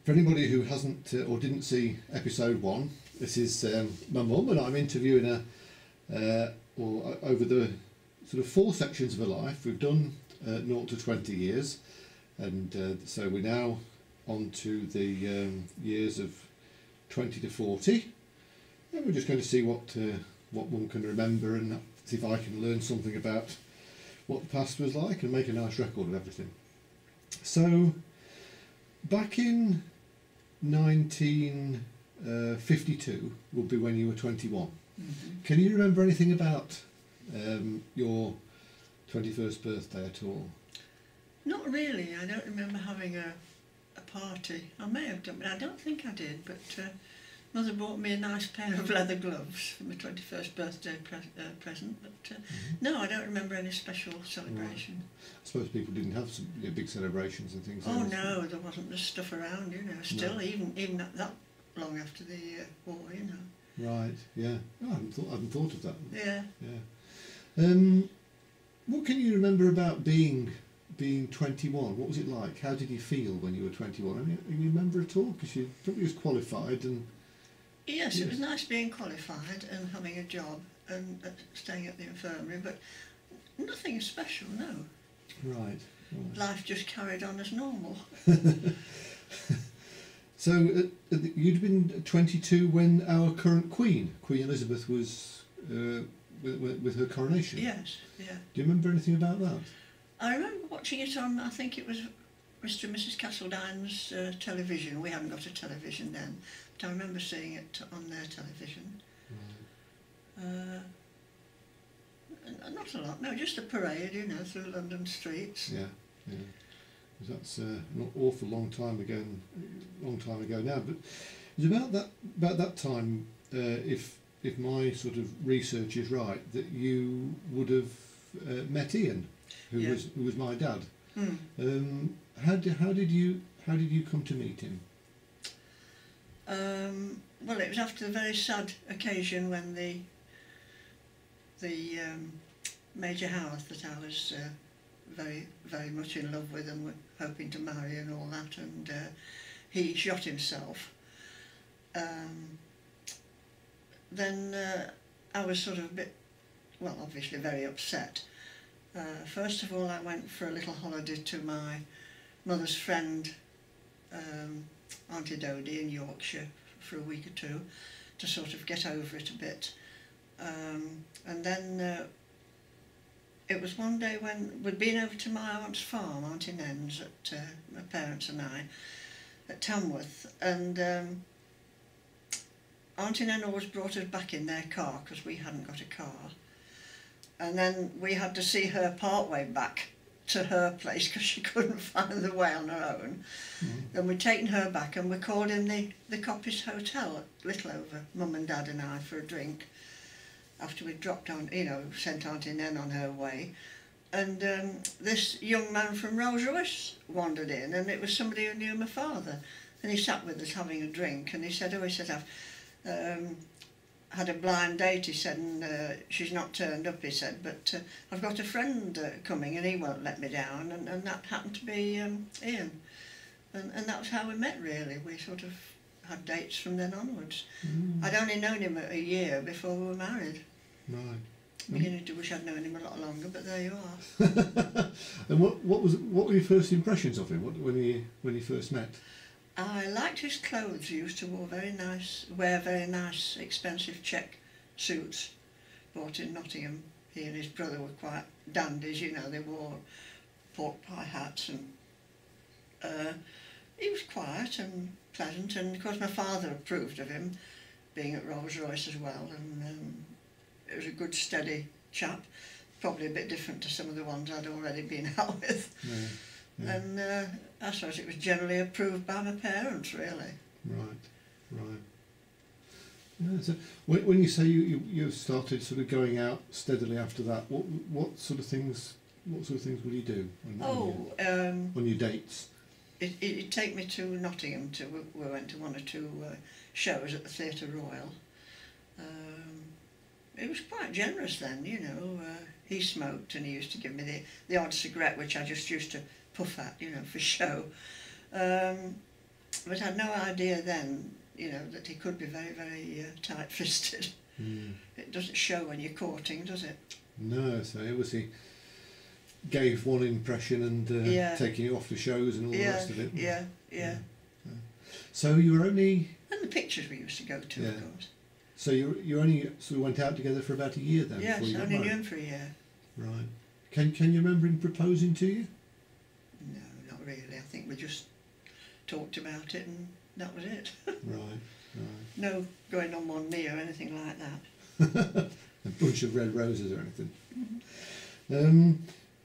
For anybody who hasn't or didn't see episode 1, this is my mum, and I'm interviewing her over the sort of 4 sections of her life. We've done 0 to 20 years, and so we're now on to the years of 20 to 40. And we're just going to see what Mum can remember, and see if I can learn something about what the past was like and make a nice record of everything. So, back in 1952 would be when you were 21. Mm-hmm. Can you remember anything about your 21st birthday at all? Not really. I don't remember having a party. I may have done, but I don't think I did. But Mother bought me a nice pair of leather gloves for my 21st birthday present. But no, I don't remember any special celebration. Right. I suppose people didn't have some big celebrations and things. Oh no, there wasn't this stuff around, you know. Still, no. even that long after the war, you know. Right. Yeah. Oh, I hadn't thought of that. Yeah. Yeah. What can you remember about being 21? What was it like? How did you feel when you were 21? I mean, you remember at all? Because you probably was qualified and. Yes, it was nice being qualified and having a job and staying at the infirmary, but nothing special, no. Right. Life just carried on as normal. So you'd been 22 when our current Queen Elizabeth, was with her coronation? Yes, yeah. Do you remember anything about that? I remember watching it on, I think it was Mr and Mrs Castledine's television. We hadn't got a television then, but I remember seeing it on their television. Right. Not a lot, no, just a parade, you know, through London streets. Yeah, yeah. That's an awful long time ago now. But it was about that time, if my sort of research is right, that you would have met Ian, who was my dad. Mm. How did you come to meet him? Well, it was after the very sad occasion when the Major Howarth that I was very, very much in love with and were hoping to marry and all that, and he shot himself. Then I was sort of a bit, well, obviously very upset. First of all, I went for a little holiday to my mother's friend, Auntie Dodie in Yorkshire, for a week or 2 to sort of get over it a bit. And then it was one day when we'd been over to my aunt's farm, Auntie Nen's, at my parents and I, at Tamworth, and Auntie Nen always brought us back in their car because we hadn't got a car. And then we had to see her part way back to her place because she couldn't find the way on her own. Mm. And we'd taken her back and we called in the Coppice Hotel at Littleover, Mum and Dad and I, for a drink after we'd dropped on, you know, sent Auntie Nen on her way. And this young man from Rolls-Royce wandered in, and it was somebody who knew my father. And he sat with us having a drink, and he said, I've had a blind date, he said, and she's not turned up, he said, but I've got a friend coming and he won't let me down, and that happened to be Ian. And that was how we met, really. We sort of had dates from then onwards. Mm. I'd only known him a year before we were married. Right. Beginning to wish I'd known him a lot longer, but there you are. And what were your first impressions of him when you first met? I liked his clothes. He used to wear very nice, expensive check suits bought in Nottingham. He and his brother were quite dandies, you know. They wore pork pie hats, and he was quiet and pleasant. And of course, my father approved of him, being at Rolls-Royce as well. And it was a good, steady chap. Probably a bit different to some of the ones I'd already been out with. Yeah. Yeah. And I suppose it was generally approved by my parents, really. Right. Yeah, so when you say you started sort of going out steadily after that, what sort of things will you do on your dates? It'd take me to Nottingham. We went to 1 or 2 shows at the Theatre Royal. It was quite generous then, you know. He smoked and he used to give me the odd cigarette, which I just used to puff at, you know, for show. But I had no idea then, you know, that he could be very, very tight-fisted. Mm. It doesn't show when you're courting, does it? No, so it was he gave one impression and taking you off to shows and all the rest of it. Yeah. So you were only... And the pictures we used to go to, of course. So you only sort of went out together for about a year then? Yes, before you got only married? knew him for a year. Right. Can you remember him proposing to you? No, not really. I think we just talked about it and that was it. Right. No going on one knee or anything like that. A bunch of red roses or anything. Mm-hmm.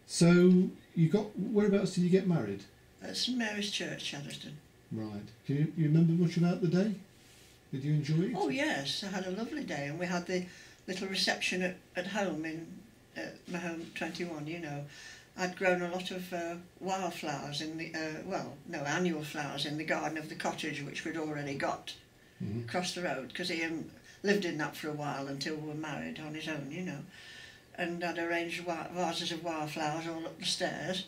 So you got... Whereabouts did you get married? At St Mary's Church, Chaddeston. Right. Can you remember much about the day? Did you enjoy it? Oh yes, I had a lovely day, and we had the little reception at home in my home 21, you know. I'd grown a lot of wildflowers in the, annual flowers in the garden of the cottage, which we'd already got across the road, because Ian lived in that for a while until we were married on his own, you know. And I'd arranged vases of wildflowers all up the stairs.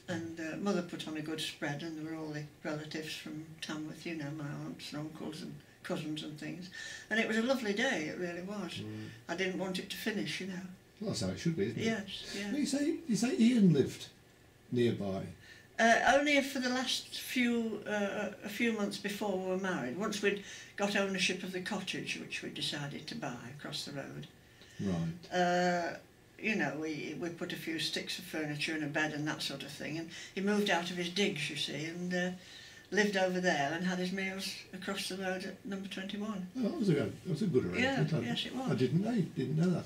And Mother put on a good spread, and there were all the relatives from Tamworth, you know, my aunts and uncles and cousins and things. And it was a lovely day, it really was. I didn't want it to finish, you know. Well, that's how it should be, isn't it? Yes, yeah. Well, you say Ian lived nearby? Only for the last a few months before we were married. Once we'd got ownership of the cottage, which we decided to buy across the road. Right. You know, we put a few sticks of furniture and a bed and that sort of thing, and he moved out of his digs, you see, and lived over there and had his meals across the road at number 21. Oh, that was a good arrangement. Yeah, yes it was. I didn't know that.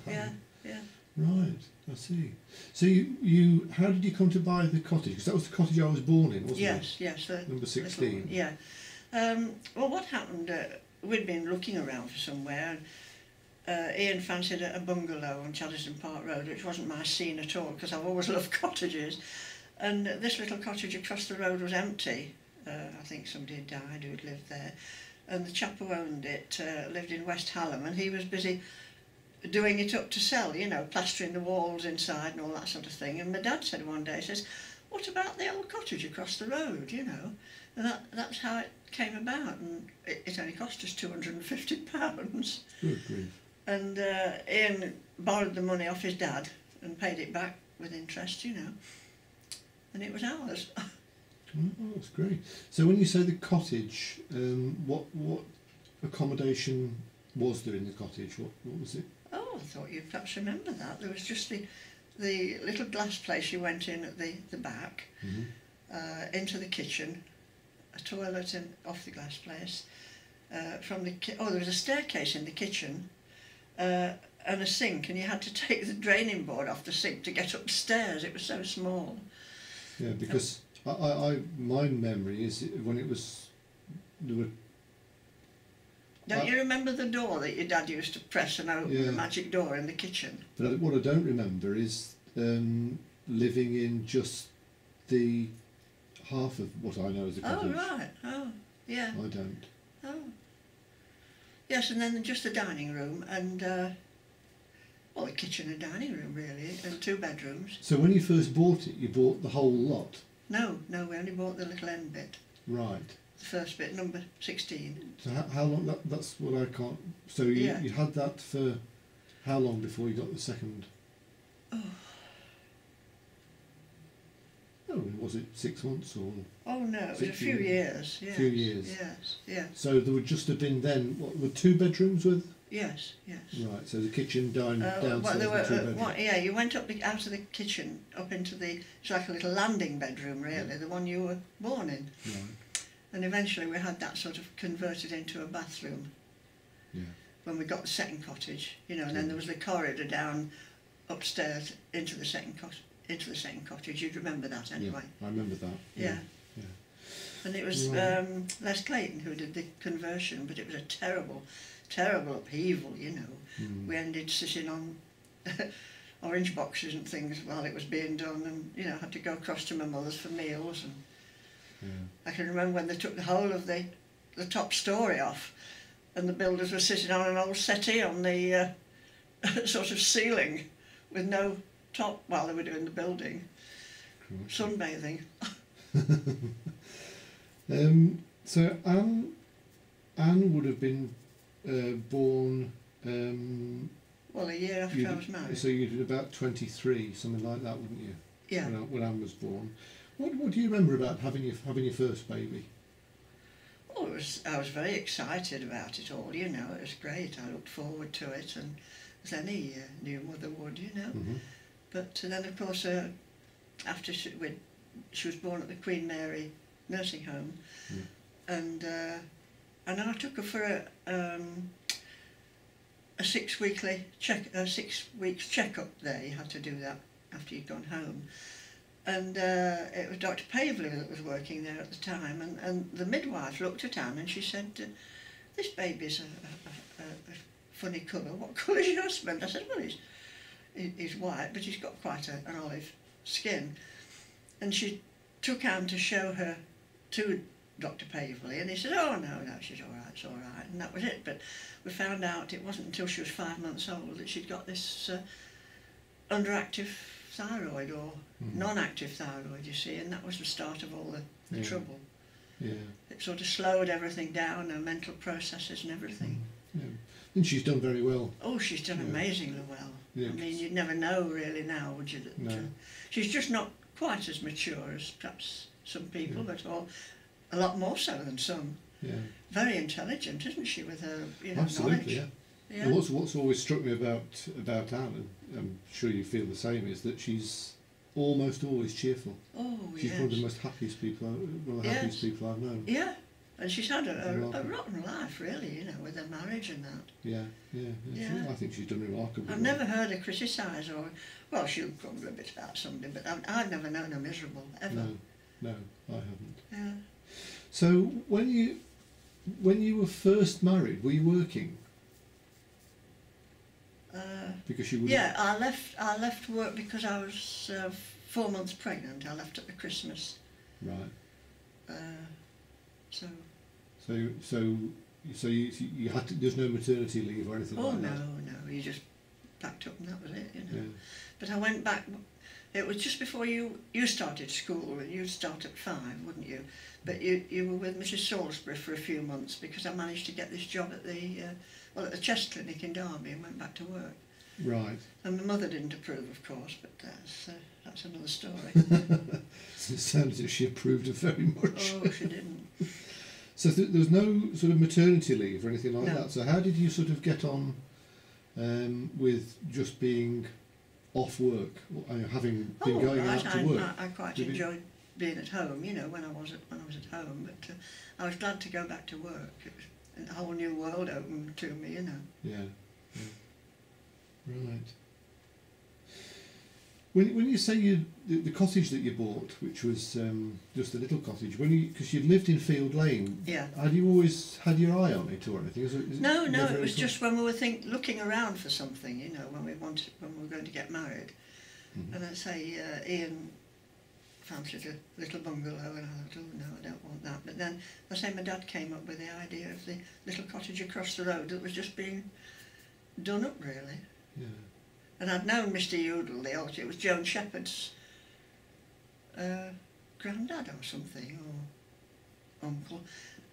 Yeah. Right, I see. So you how did you come to buy the cottage? Because that was the cottage I was born in, wasn't it? Yes. Number 16. Yeah. Well, what happened, we'd been looking around for somewhere, and Ian fancied a bungalow on Chaddeston Park Road, which wasn't my scene at all, because I've always loved cottages. And this little cottage across the road was empty. I think somebody had died who had lived there. And the chap who owned it lived in West Hallam, and he was busy doing it up to sell, you know, plastering the walls inside and all that sort of thing. And my dad said one day, he says, "What about the old cottage across the road, you know?" And that's how it came about, and it only cost us £250. Good grief. And Ian borrowed the money off his dad and paid it back with interest, you know. And it was ours. Oh, that's great. So when you say the cottage, what accommodation was there in the cottage? What was it? Oh, I thought you'd perhaps remember that. There was just the little glass place you went in at the back, into the kitchen, a toilet off the glass place. There was a staircase in the kitchen, and a sink, and you had to take the draining board off the sink to get upstairs. It was so small. Yeah, because my memory is when it was there were. Don't you remember the door that your dad used to press and open, the magic door in the kitchen? But what I don't remember is living in just the half of what I know as a cottage. Oh, right. Oh, yeah. I don't. Oh. Yes, and then just the dining room and, the kitchen and dining room, really, and 2 bedrooms. So when you first bought it, you bought the whole lot? No, we only bought the little end bit. Right. The first bit, number 16. So how long, that's what I can't... So you had that for how long before you got the second? Oh, was it 6 months or...? Oh no, it was a few years. Yes. A few years? Yes, yeah. So there would just have been then, what, were 2 bedrooms with? Yes. Right, so the kitchen, downstairs and 2 bedrooms. You went up out of the kitchen, up into it's like a little landing bedroom really, the one you were born in. Right. And eventually we had that sort of converted into a bathroom. Yeah. When we got the second cottage, you know, and then there was the corridor down upstairs into the second cottage. You'd remember that anyway. Yeah, I remember that. Yeah. And it was Les Clayton who did the conversion, but it was a terrible upheaval, you know. We ended sitting on orange boxes and things while it was being done, and, you know, had to go across to my mother's for meals. And I can remember when they took the whole of the top story off, and the builders were sitting on an old settee on the sort of ceiling with no top while they were doing the building, sunbathing. So Anne would have been born. Well, a year after I was married. So you'd about 23, something like that, wouldn't you? Yeah. When Anne was born. What do you remember about having your first baby? Oh, I was very excited about it all. You know, it was great. I looked forward to it, and as any new mother would, you know. Mm-hmm. But then, of course, after she was born at the Queen Mary nursing home, and then I took her for a 6 weeks checkup there. You had to do that after you'd gone home. And it was Dr. Pavley that was working there at the time, and the midwife looked at Anne and she said, "This baby's a funny colour. What colour's your husband?" I said, "Well, he's white, but he's got quite an olive skin." And she took Anne to show her to Dr. Pavley, and he said, "Oh, no, she's all right, it's all right." And that was it. But we found out it wasn't until she was 5 months old that she'd got this underactive thyroid, or non-active thyroid, you see, and that was the start of all the trouble. Yeah. It sort of slowed everything down, her mental processes and everything. Yeah. And she's done very well. Oh, she's done amazingly well. Yeah. I mean, you'd never know really now, would you? That, no. She's just not quite as mature as perhaps some people, but a lot more so than some. Yeah. Very intelligent, isn't she, with her Absolutely, knowledge? Yeah. Yeah. And what's always struck me about Anne, and I'm sure you feel the same, is that she's almost always cheerful. Oh, she's one of the most happiest people, one of the happiest people I've known. Yeah, and she's had a rotten life, really, with her marriage and that. Yeah. I think she's done remarkably. I've never heard her criticise, or, well, she'll grumble a bit about somebody, but I've never known her miserable, ever. No, I haven't. Yeah. So when you were first married, were you working? Because you were. Yeah, I left work because I was 4 months pregnant. I left at the Christmas. Right. So you had to. There's no maternity leave or anything like that. Oh no, you just packed up and that was it, Yeah. But I went back. It was just before you started school. You'd start at 5, wouldn't you? But you were with Mrs. Salisbury for a few months because I managed to get this job at the chest clinic in Derby, and went back to work. Right. And my mother didn't approve, of course, but that's another story. It sounds as if she approved of very much. Oh, she didn't. So there was no sort of maternity leave or anything like No. that. So how did you sort of get on with just being off work, having been going out to work? I quite enjoyed being at home, when I was at home. But I was glad to go back to work. It was a whole new world opened to me, Yeah. Right. When you say the cottage that you bought, which was just a little cottage, because you'd lived in Field Lane, Yeah. had you always had your eye on it or anything? No, it was just when we were looking around for something, when we were going to get married. Mm-hmm. And I'd say Ian fancied a little bungalow, and I thought, oh no, I don't want that. But then I say my dad came up with the idea of the little cottage across the road that was just being done up, really. Yeah. And I'd known Mr. Udall, it was Joan Shepherd's granddad or something, or uncle.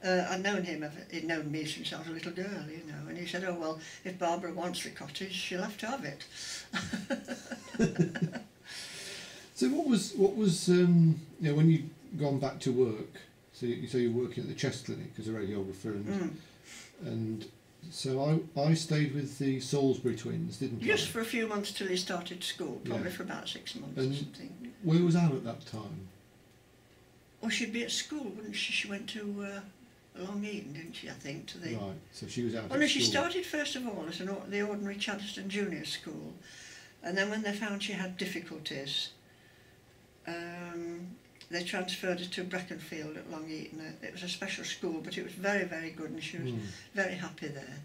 I'd known him, he'd known me since I was a little girl, and he said, oh well, if Barbara wants the cottage, she'll have to have it. So what was when you'd gone back to work, so you were working at the chest clinic as a radiographer, and so I stayed with the Salisbury twins, didn't I? Just for a few months till he started school, probably for about 6 months or something. Where was Anne at that time? Well, she'd be at school, wouldn't she? She went to Long Eaton, didn't she, I think, to the... Right, so she was out Well, no, she started first of all at the ordinary Chaddeston Junior School, and then when they found she had difficulties, they transferred her to Breckenfield at Long Eaton. It was a special school, but it was very, very good, and she was very happy there.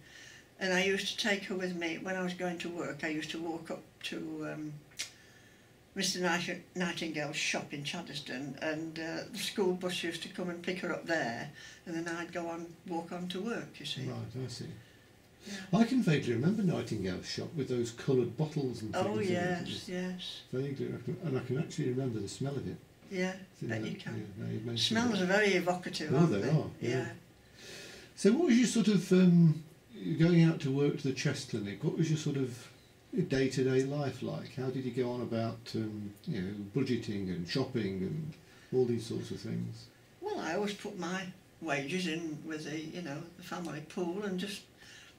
And I used to take her with me. When I was going to work, I used to walk up to Mr. Nightingale's shop in Chaddeston, and the school bus used to come and pick her up there, and then I'd walk on to work, you see. Right, I see. Yeah. I can vaguely remember Nightingale's shop with those coloured bottles and things. Oh, yes. Vaguely, and I can actually remember the smell of it. Yeah, See bet that? you can. Yeah, now you've mentioned Smells it. are very evocative, Oh, aren't they they? are, yeah. Yeah. So what was your sort of, going out to work to the chest clinic, what was your sort of day-to-day life like? How did you go on about, you know, budgeting and shopping and all these sorts of things? Well, I always put my wages in with the, you know, the family pool and just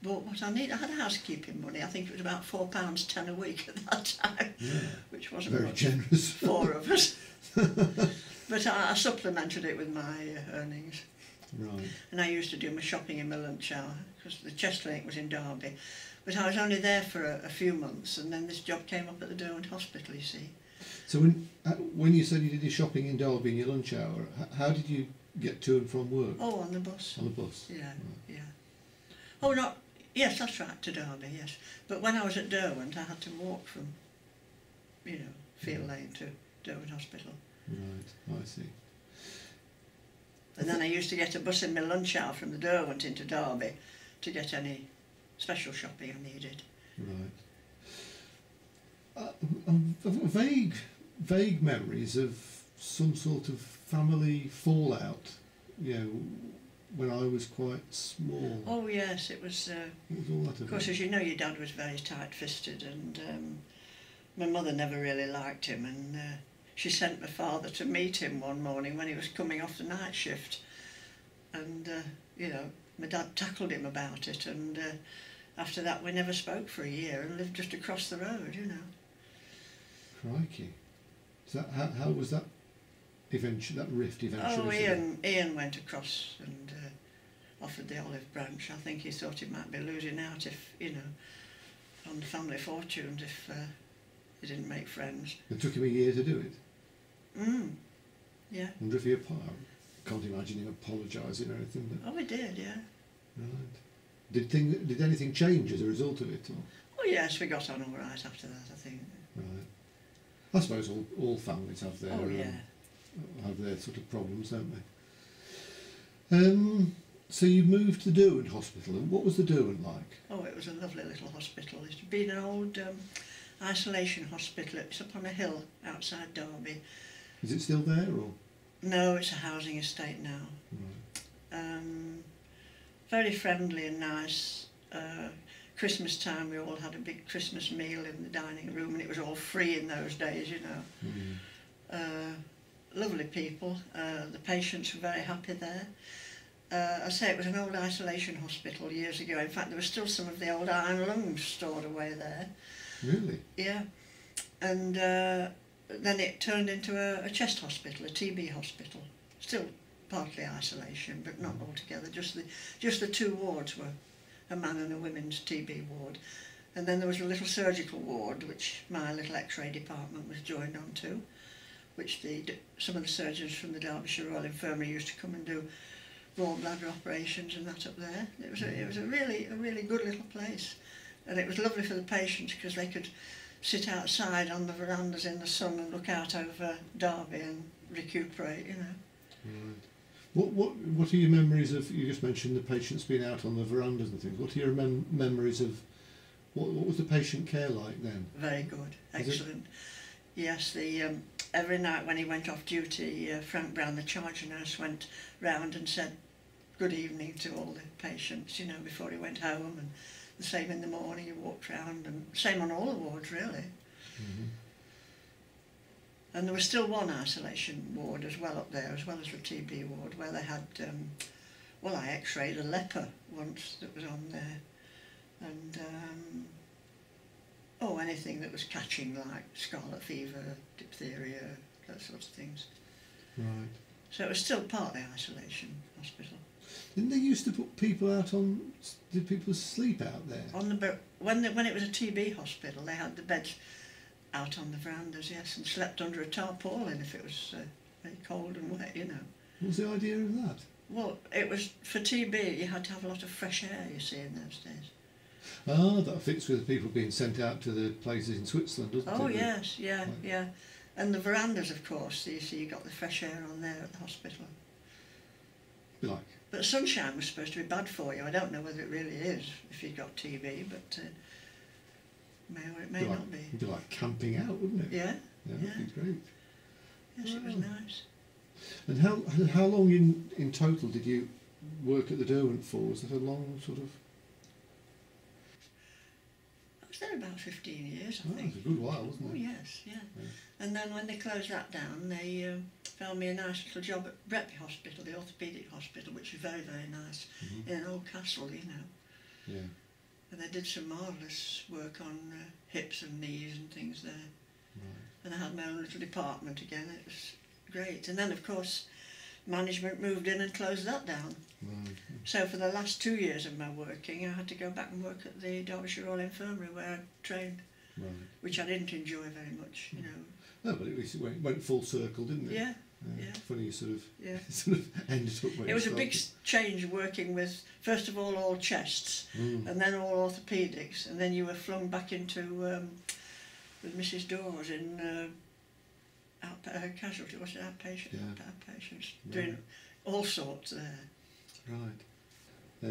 bought what I need. I had housekeeping money. I think it was about £4.10 a week at that time, Yeah. which wasn't Very much. generous. 4 of us. But I supplemented it with my earnings. Right. And I used to do my shopping in my lunch hour because the chest clinic was in Derby. But I was only there for a few months, and then this job came up at the Derwent Hospital, you see. So when you said you did your shopping in Derby in your lunch hour, how did you get to and from work? Oh, on the bus. On the bus? Yeah, Right. yeah. Oh, not... Yes, that's right, to Derby, yes. But when I was at Derwent, I had to walk from, you know, Field Lane to Derwent Hospital. Right, I see. And then I used to get a bus in my lunch hour from the Derwent into Derby to get any special shopping I needed. Right. Vague memories of some sort of family fallout, you know, when I was quite small. Oh yes, it was... What was all that about? Of course, as you know, your dad was very tight-fisted, and my mother never really liked him, and she sent my father to meet him one morning when he was coming off the night shift, and you know, my dad tackled him about it, and after that we never spoke for a year and lived just across the road, you know. Crikey. So how was that that rift eventually? Oh, Ian went across and offered the olive branch. I think he thought he might be losing out if, you know, on the family fortunes if he didn't make friends. It took him a year to do it? Yeah. I wonder if he can't imagine him apologising or anything. But... Oh, he did, yeah. Right. Did anything change as a result of it? Or? Oh yes, we got on all right after that, I think. Right. I suppose all families have their sort of problems, don't they? So you moved to Derwent Hospital, and what was the Derwent like? Oh, it was a lovely little hospital. It's been an old isolation hospital. It's up on a hill outside Derby. Is it still there, or? No, it's a housing estate now. Right. Very friendly and nice. Christmas time we all had a big Christmas meal in the dining room, and it was all free in those days, you know. Lovely people. The patients were very happy there. I say it was an old isolation hospital years ago. In fact, there were still some of the old iron lungs stored away there. Really? Yeah. And then it turned into a chest hospital, a TB hospital. Still partly isolation, but not altogether. Just the 2 wards were a man and a women's TB ward. And then there was a little surgical ward, which my little X-ray department was joined on to, which some of the surgeons from the Derbyshire Royal Infirmary used to come and do gallbladder operations and that up there. It was a really good little place, and it was lovely for the patients because they could sit outside on the verandas in the sun and look out over Derby and recuperate, you know. Right. What are your memories of? You just mentioned the patients being out on the verandas and things. What are your memories of? What was the patient care like then? Very good, excellent. Yes, every night when he went off duty, Frank Brown, the charge nurse, went round and said good evening to all the patients, you know, before he went home, and the same in the morning. He walked round, and same on all the wards, really. And there was still one isolation ward as well up there, as well as the TB ward, where they had, well, I x-rayed a leper once that was on there, and anything that was catching, like scarlet fever, diphtheria, those sorts of things. Right. So it was still partly isolation hospital. Didn't they used to put people out on? Did people sleep out there? When it was a TB hospital, they had the beds out on the verandas, yes, and slept under a tarpaulin if it was very cold and wet, you know. What was the idea of that? Well, it was for TB. You had to have a lot of fresh air, you see, in those days. Ah, that fits with people being sent out to the places in Switzerland, doesn't it? Oh yes, yeah, Right. yeah. And the verandas, of course, you see, you got the fresh air on there at the hospital. Like. But sunshine was supposed to be bad for you. I don't know whether it really is if you've got TB, but may or it may not be. It'd be like camping out, wouldn't it? Yeah. Yeah, Yeah. that'd be great. Yes, it was nice. And how long in total did you work at the Derwent Falls? Was that a long sort of... I was there about 15 years, I Oh, think. it was a good while, wasn't it? Oh, yes, yeah. Yeah. And then when they closed that down, they found me a nice little job at Brett Hospital, the orthopaedic hospital, which is very, very nice, in an old castle, you know. Yeah. And they did some marvellous work on hips and knees and things there. Right. And I had my own little department again. It was great. And then, of course, management moved in and closed that down. Right. So for the last 2 years of my working, I had to go back and work at the Derbyshire Royal Infirmary where I trained, Right. which I didn't enjoy very much, you know. No, but at least it went full circle, didn't it? Yeah, yeah. Funny you sort of Yeah. sort of ended up where It you was a big started. change working with, first of all chests, Mm. and then all orthopaedics, and then you were flung back into, with Mrs Dawes in casualty, what's it, outpatient, Yeah. outpatients, Yeah. doing all sorts there. Right. But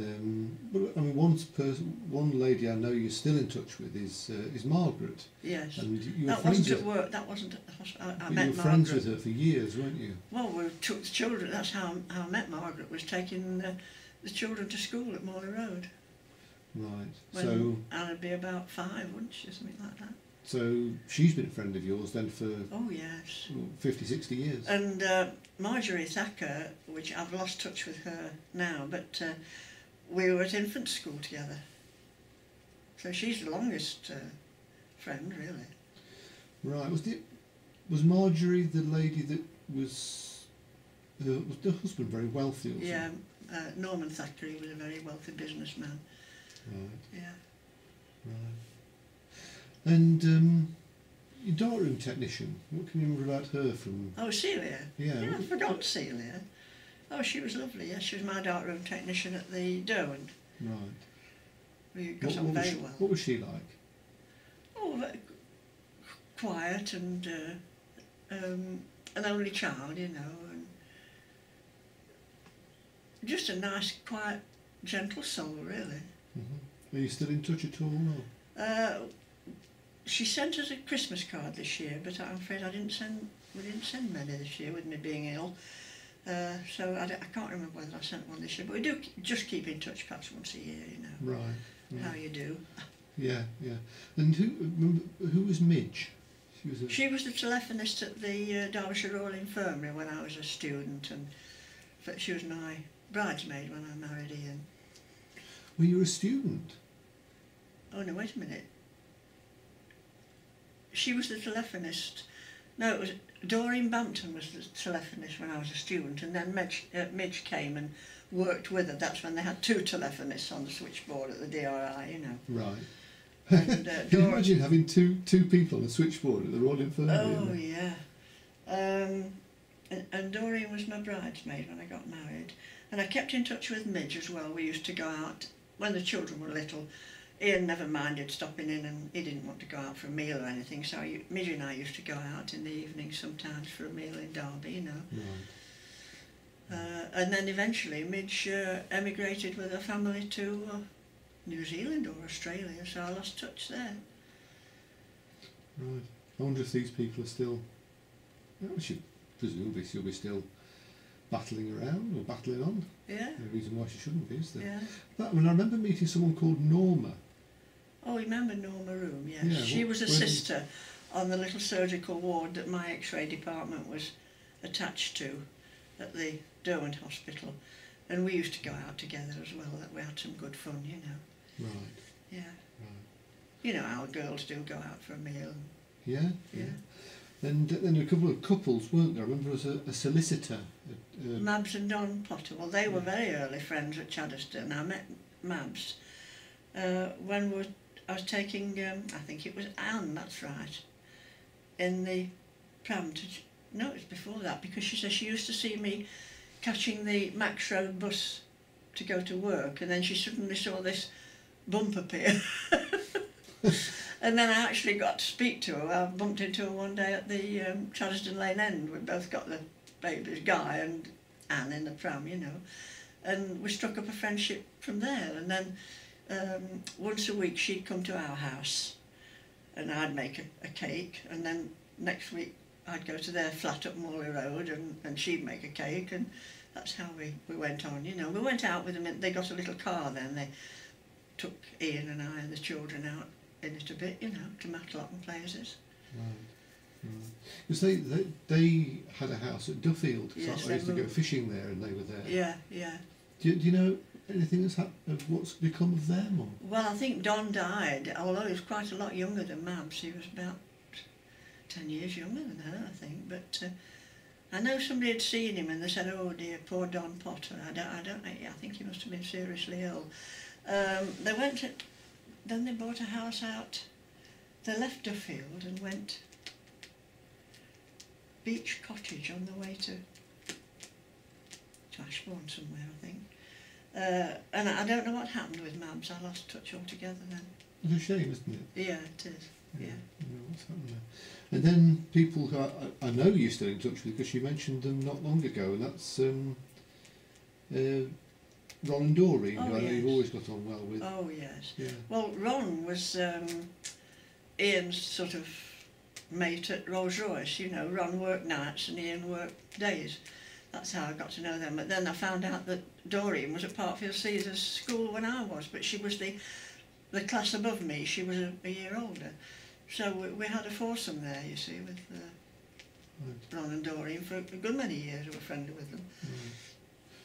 I mean, one lady I know you're still in touch with is Margaret. Yes. And you were That friends wasn't with at work, that wasn't at the hospital. I you met were Margaret. friends with her for years, weren't you? Well, we took the children, that's how I met Margaret, was taking the children to school at Morley Road. Right. When I'd be about 5, wouldn't she, something like that. So she's been a friend of yours then for Oh, yes. 50, 60 years. And Marjorie Thacker, which I've lost touch with her now, but we were at infant school together. So she's the longest friend, really. Right. Was Marjorie the lady that was the husband very wealthy? Or Yeah, Norman Thackeray was a very wealthy businessman. Right. Yeah. Right. And your darkroom technician, what can you remember about her from... Oh, Celia. Yeah. I forgot Celia. Oh, she was lovely, yes. She was my darkroom technician at the Derwent. Right. We got on very well. What was she like? Oh, very quiet and an only child, you know, and just a nice, quiet, gentle soul, really. Mm-hmm. Are you still in touch at all? Or? She sent us a Christmas card this year, but I'm afraid we didn't send many this year with me being ill. So I can't remember whether I sent one this year, but we do just keep in touch perhaps once a year, you know. Right. How you do. Yeah, yeah. And who was Midge? She was the telephonist at the Derbyshire Royal Infirmary when I was a student, and she was my bridesmaid when I married Ian. Well, you were a student? Oh no, wait a minute. She was the telephonist. No, it was Doreen Bampton was the telephonist when I was a student, and then Midge came and worked with her. That's when they had 2 telephonists on the switchboard at the DRI, you know. Right. And, Can you imagine having two people on the switchboard at the Royal Infirmary? Oh, yeah. And Doreen was my bridesmaid when I got married. And I kept in touch with Midge as well. We used to go out when the children were little. Ian never minded stopping in, and he didn't want to go out for a meal or anything, so Midge and I used to go out in the evening sometimes for a meal in Derby, you know. Right. And then eventually Midge emigrated with her family to New Zealand or Australia, so I lost touch there. Right. I wonder if these people are still... Well, presumably she'll be still battling around or battling on. Yeah. No reason why she shouldn't be, is there? Yeah. I mean, I remember meeting someone called Norma. Oh, you remember Norma Room, yes. Yeah, She was a sister on the little surgical ward that my X-ray department was attached to at the Derwent Hospital. And we used to go out together as well. We had some good fun, you know. Right. Yeah. Right. You know how girls do go out for a meal. Yeah? Yeah. And then a couple of couples, weren't there? I remember there was a solicitor. Mabs and Don Potter, well, they were very early friends at Chaddeston. I met Mabs when I was taking, I think it was Anne, that's right, in the pram to... No, it was before that, because she said she used to see me catching the Max Road bus to go to work, and then she suddenly saw this bump appear. And then I actually got to speak to her. I bumped into her one day at the Chaddeston Lane end. We both got the babies, Guy and Anne, in the pram, you know. And we struck up a friendship from there. And then once a week she'd come to our house and I'd make a cake. And then next week I'd go to their flat up Morley Road, and she'd make a cake, and that's how we went on, you know. We went out with them, and they got a little car then. They took Ian and I and the children out in it a bit, you know, to Matlock and places. Right. Because they had a house at Duffield, so Yes, I used to go fishing there, and they were there. Yeah, yeah. Do you know anything that's of what's become of them? Or? Well, I think Don died, although he was quite a lot younger than Mabs. He was about 10 years younger than her, I think. But I know somebody had seen him and they said, "Oh dear, poor Don Potter." I don't know. I think he must have been seriously ill. They went to, then they bought a house out. They left Duffield and went Beach Cottage on the way to Ashbourne somewhere, I think. And I don't know what happened with Mabs. I lost touch altogether then. It's a shame, isn't it? Yeah, it is. Yeah. I don't know what's happened there. And then people who I know you're still in touch with, because you mentioned them not long ago, and that's Ron and Doreen, who I know you've always got on well with. Oh, yes. Yeah. Well, Ron was Ian's sort of mate at Rolls Royce. You know, Ron worked nights and Ian worked days. That's how I got to know them. But then I found out that Doreen was at Parkfield Caesar's school when I was, but she was the class above me. She was a year older. So we had a foursome there, you see, with Ron and Doreen for a good many years. We were friendly with them. Right.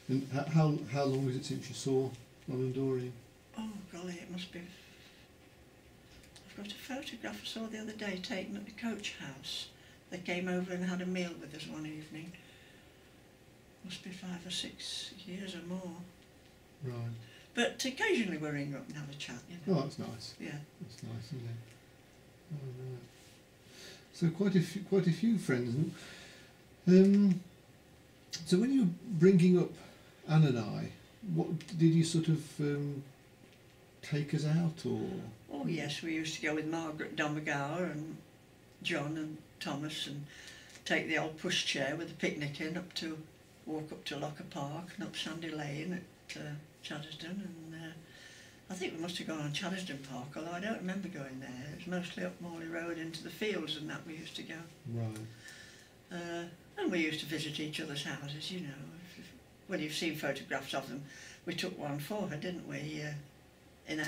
And how long was it since you saw Ron and Doreen? Oh, golly, it must be... I've got a photograph I saw the other day taken at the coach house. They came over and had a meal with us one evening. Must be 5 or 6 years or more. Right. But occasionally we ring up and have a chat, you know. Oh, that's nice. Yeah. That's nice, isn't it? Oh, right. So quite a few friends. So when you were bringing up Anne and I, what did you sort of take us out, or? Oh yes, we used to go with Margaret Domagower and John and Thomas and take the old pushchair with the picnic in walk up to Locker Park and up Sandy Lane at Chaddesden, and I think we must have gone on Chaddesden Park, although I don't remember going there. It was mostly up Morley Road into the fields and that we used to go. Right. And we used to visit each other's houses, you know. Well, you've seen photographs of them. We took one for her, didn't we?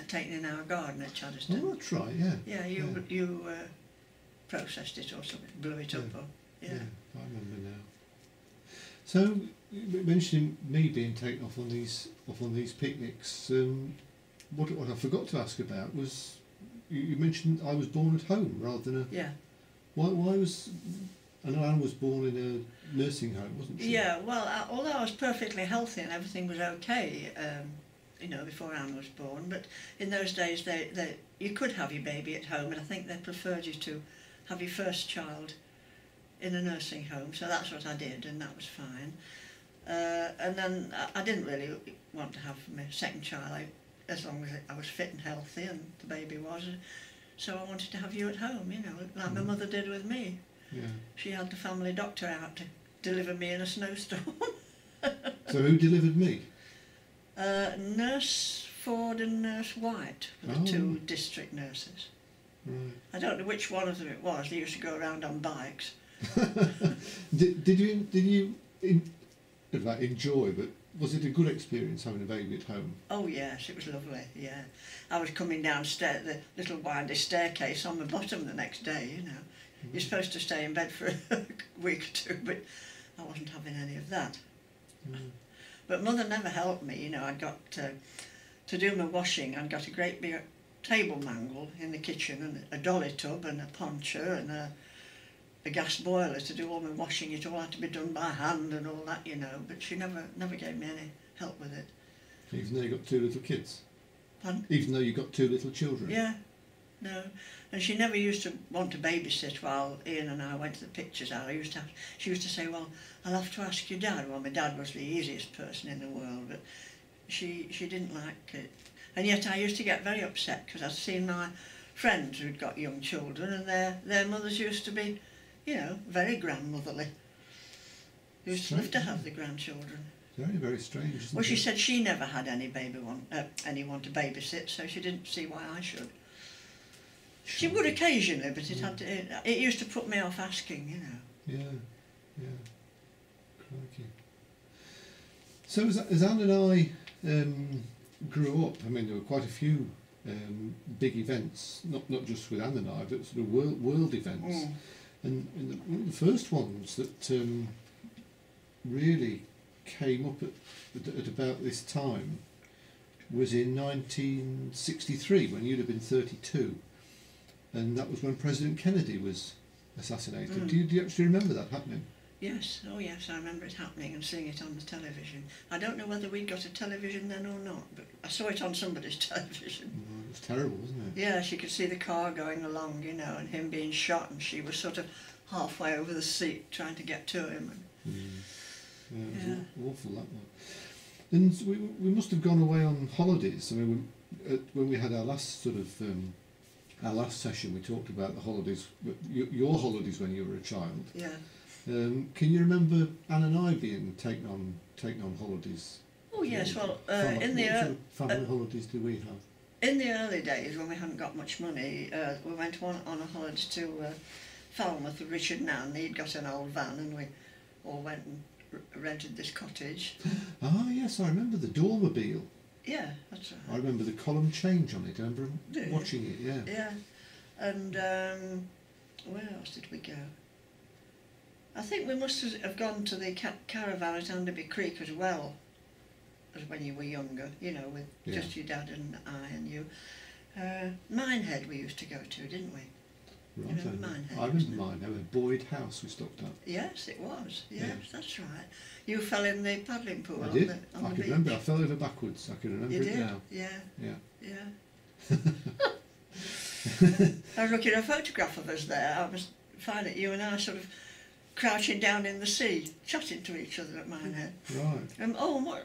Taken in our garden at Chaddesden. Oh, that's right, yeah. Yeah, you processed it or something, blew it up. Or, yeah, I remember now. So, mentioning me being taken off on these picnics, what I forgot to ask about was you mentioned I was born at home rather than a. Yeah. Why was? I know Anne was born in a nursing home, wasn't she? Yeah. Well, although I was perfectly healthy and everything was okay, you know, before Anne was born, but in those days you could have your baby at home, and I think they preferred you to have your first child in a nursing home, so that's what I did, and that was fine. And then I didn't really want to have my second child as long as I was fit and healthy, and the baby was. So I wanted to have you at home, you know, like my mother did with me. Yeah. She had the family doctor out to deliver me in a snowstorm. So who delivered me? Nurse Ford and Nurse White were the two district nurses. Right. I don't know which one of them it was. They used to go around on bikes. Did you enjoy, but was it a good experience having a baby at home? Oh yes, it was lovely, yeah. I was coming downstairs, the little windy staircase on the bottom the next day, you know. You're supposed to stay in bed for a week or two, but I wasn't having any of that. But Mother never helped me, you know. I'd got to do my washing. I'd got a great big table mangle in the kitchen and a dolly tub and a poncher and a gas boiler to do all my washing. It all had to be done by hand and all that, you know. But she never gave me any help with it. Even though you got two little kids? Pardon? Even though you got two little children? Yeah, no. And she never used to want to babysit while Ian and I went to the pictures hour. She used to say, "Well, I'll have to ask your dad." Well, my dad was the easiest person in the world, but she didn't like it. And yet I used to get very upset because I'd seen my friends who'd got young children, and their mothers used to be, you know, very grandmotherly. They used to love to have the grandchildren. Very, very strange, isn't it? Well, she said she never had anyone to babysit, so she didn't see why I should. She would occasionally, but it used to put me off asking, you know. Yeah, yeah. Crikey. So as Anne and I grew up, I mean, there were quite a few big events, not just with Anne and I, but sort of world events. Mm. And one of the first ones that really came up at about this time was in 1963, when you'd have been 32, and that was when President Kennedy was assassinated. Mm. Do you actually remember that happening? Yes, oh yes, I remember it happening and seeing it on the television. I don't know whether we'd got a television then or not, but I saw it on somebody's television. Oh, it was terrible, wasn't it? Yeah, she could see the car going along, you know, and him being shot, and she was sort of halfway over the seat trying to get to him. And Yeah, it was awful, that one. And we must have gone away on holidays. I mean, when we had our last sort of our last session, we talked about the holidays, your holidays when you were a child. Yeah. Can you remember Anne and I being taken on holidays? Oh yes, well, What sort of family holidays did we have? in the early days when we hadn't got much money, we went on a holiday to Falmouth with Richard Nan. He'd got an old van, and we all went and rented this cottage. Ah, yes, I remember the Dormobile. Yeah, that's right. I remember the column change on it. I remember Do you? watching it. Yeah. Yeah, and where else did we go? I think we must have gone to the caravan at Anderby Creek as well as when you were younger, you know, with just your dad and I and you. Minehead we used to go to, didn't we? Right, You remember Minehead? I remember Minehead. Boyd House we stopped at. Yes, it was. Yes, Yeah. That's right. You fell in the paddling pool. I on did. The, on I the could beach. remember. I fell over backwards. I could remember You it did? now. Yeah. Yeah. Yeah. I was looking at a photograph of us there. I was finding you and I sort of crouching down in the sea, chatting to each other at Minehead. Right.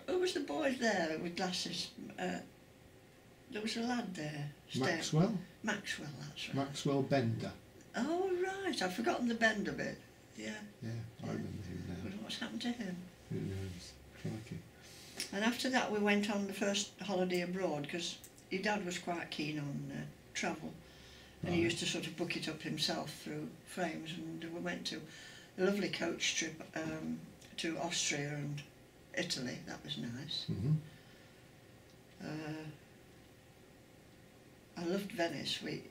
Who was the boy there with glasses? There was a lad there. Maxwell. Maxwell, that's right. Maxwell Bender. Oh right, I've forgotten the Bender bit. Yeah. Yeah, I remember him now. But what's happened to him? Who knows? Crikey. And after that we went on the first holiday abroad because your dad was quite keen on travel, and he Right. used to sort of book it up himself through frames, and we went to a lovely coach trip to Austria and Italy. That was nice. Mhm. I loved Venice. We,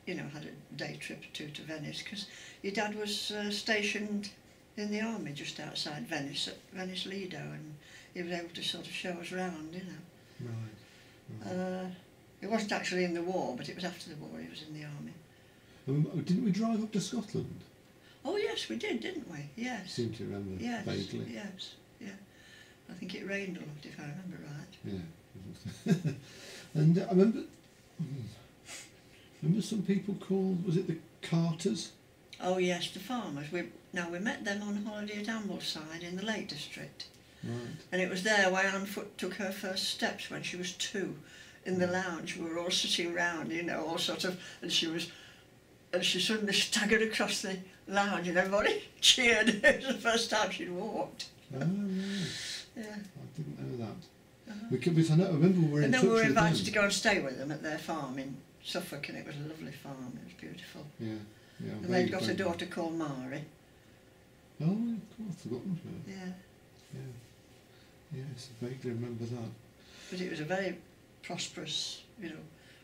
you know, had a day trip to Venice because your dad was stationed in the army just outside Venice at Venice Lido, and he was able to sort of show us around, you know. Right. It wasn't actually in the war, but it was after the war. He was in the army. Didn't we drive up to Scotland? Oh yes, we did, didn't we? I Yes. seem to remember Yes. vaguely. Yes. Yeah. I think it rained a lot, if I remember right. Yeah. And I remember some people called, was it the Carters? Oh yes, the farmers. We met them on holiday at Ambleside in the Lake District. Right. And it was there where Anne Foote took her first steps when she was 2, in the lounge. We were all sitting round, you know, all sort of, and she suddenly staggered across the lounge and everybody cheered. It was the first time she'd walked. Oh, right. Yeah. I didn't know that. Uh-huh. Because I remember we were in And touch then we were with invited them. to go and stay with them at their farm in Suffolk, and it was a lovely farm. It was beautiful. Yeah. Yeah. And they'd got a daughter called Mari. Oh, I've forgotten her. Yeah. Yeah. Yes, I vaguely remember that. But it was a very prosperous, you know,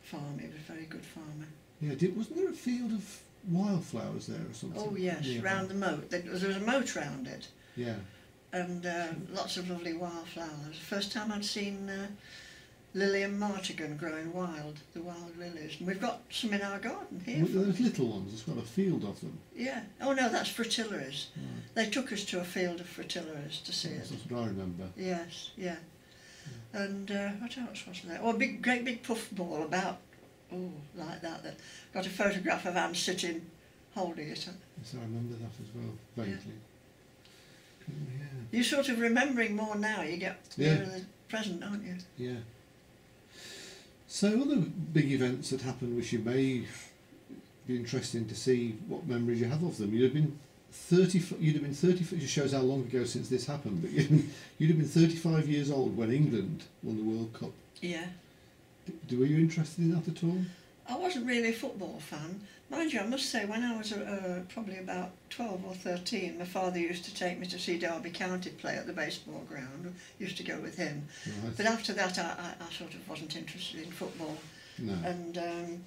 farm. It was a very good farmer. Yeah, wasn't there a field of wildflowers there or something? Oh yes, Yeah. round the moat. There was a moat round it, Yeah. and lots of lovely wildflowers. First time I'd seen lily and martagon growing wild, the wild lilies. And we've got some in our garden here. Well, there's little ones as well, a field of them. Yeah. Oh no, that's fritillaries. Right. They took us to a field of fritillaries to see it. That's what I remember. Yes, yeah. And what else was there? Oh, a great big puffball about, like that. That got a photograph of Anne sitting, holding it. Yes, I remember that as well, vaguely. Yeah. You're sort of remembering more now. You get Yeah. nearer the present, aren't you? Yeah. So other big events that happened, which you may be interesting to see what memories you have of them. You'd have been 30. It just shows how long ago since this happened. But you'd have been 35 years old when England won the World Cup. Yeah. Were you interested in that at all? I wasn't really a football fan. Mind you, I must say, when I was probably about 12 or 13, my father used to take me to see Derby County play at the baseball ground. Used to go with him. Right. But after that, I sort of wasn't interested in football. No. And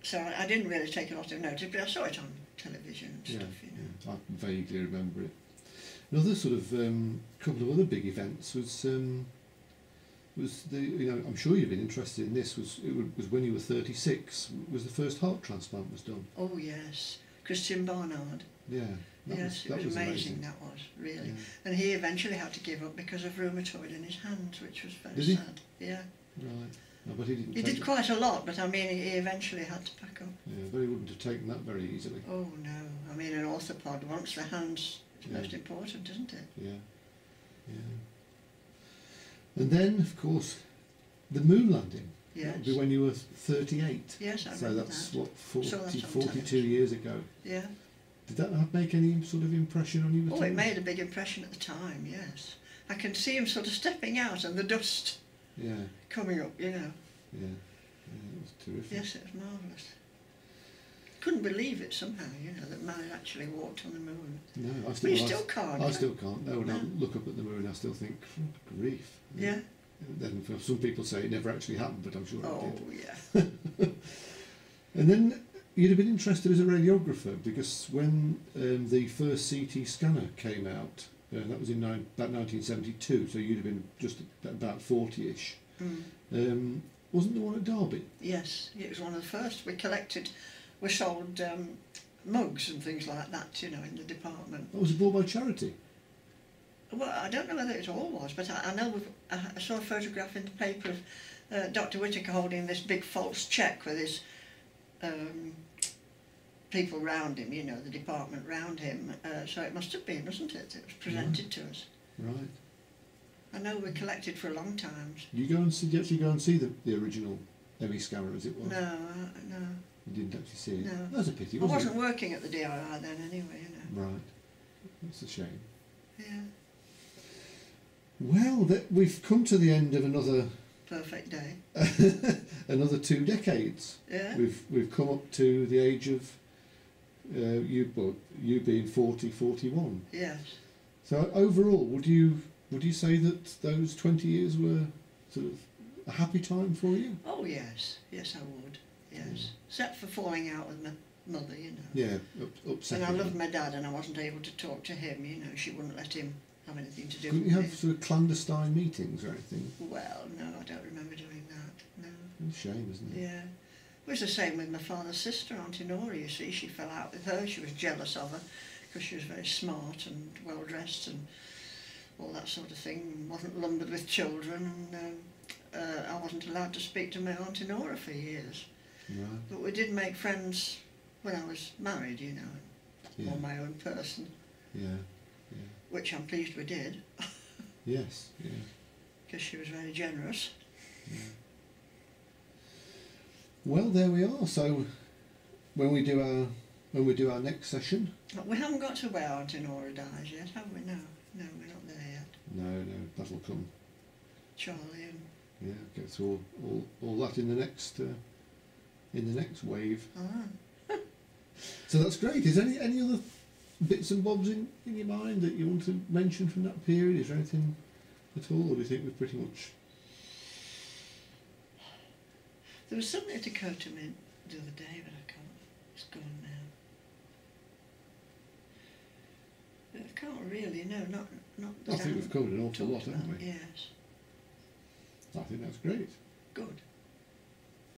so I didn't really take a lot of notice, but I saw it on television and stuff, you know. Yeah, I vaguely remember it. Another sort of couple of other big events was the, you know, I'm sure you've been interested in this, was when you were 36, was the first heart transplant was done. Oh yes, Christian Barnard. Yeah. Yes, it was amazing, that was, really. Yeah. And he eventually had to give up because of rheumatoid in his hands, which was very Did he? sad. Yeah. Right. No, but he didn't. He did quite a lot, but I mean, he eventually had to pack up. Yeah, but he wouldn't have taken that very easily. Oh no, I mean, an orthopod, once the hand's most important, isn't it? Yeah. Yeah. And then, of course, the moon landing. Yes. That would be when you were 38. Yes, I So remember that's that. what, 40, Saw that on 42 television. years ago. Yeah. Did that make any sort of impression on you at all? Oh, it made a big impression at the time, yes. I can see him sort of stepping out and the dust Yeah. coming up, you know. Yeah. Yeah, it was terrific. Yes, it was marvellous. Couldn't believe it somehow, you know, that man had actually walked on the moon. No, I But still, you still can't. I still can't. No, when No. I look up at the moon, I still think, grief. Yeah. Then some people say it never actually happened, but I'm sure Oh, it yeah. did. And then you'd have been interested as a radiographer, because when the first CT scanner came out, that was in about 1972, so you'd have been just about 40-ish. Mm. Wasn't the one at Derby? Yes, it was one of the first. We sold mugs and things like that, you know, in the department. That was bought by charity. Well, I don't know whether it all was, but I know I saw a photograph in the paper of Dr. Whittaker holding this big false cheque with his people round him, you know, the department round him. So it must have been, wasn't it? It was presented to us. Right. I know we collected for a long time. You actually go and see the original Emmy scanner as it was? No, no. You didn't actually see it? No. That's a pity, I wasn't wasn't working at the DII then anyway, you know. Right. That's a shame. Yeah. Well, we've come to the end of another Perfect day. another 2 decades. Yeah. We've come up to the age of you being 40, 41. Yes. So overall, would you say that those 20 years were sort of a happy time for you? Oh yes, yes I would. Yes, except for falling out with my mother, you know. Yeah, upsetting. And I loved my dad, and I wasn't able to talk to him. You know, she wouldn't let him have anything to do Couldn't with you me. have sort of clandestine meetings or anything? Well, no, I don't remember doing that. No. It's a shame, isn't it? Yeah. It was the same with my father's sister, Auntie Nora, you see. She fell out with her. She was jealous of her because she was very smart and well dressed and all that sort of thing. Wasn't lumbered with children, and I wasn't allowed to speak to my Auntie Nora for years. Right. But we did make friends when I was married, you know, Yeah. on my own person, Yeah. Yeah. which I'm pleased we did, Yes. Yeah. because she was very generous. Yeah. Well, there we are. So when we do our next session, We haven't got to where Auntie Nora dies yet, have we? No, no, we're not there yet. no, that'll come. Charlie and... Yeah, get through all that in the next wave. Ah. So that's great. Is there any other bits and bobs in your mind that you want to mention from that period? Is there anything at all, or do you think we've pretty much... There was something that occurred to me the other day, but I can't. It's gone now. But I can't really. No, not. I think we've covered an awful lot, talked haven't about. we? Yes. I think that's great. Good.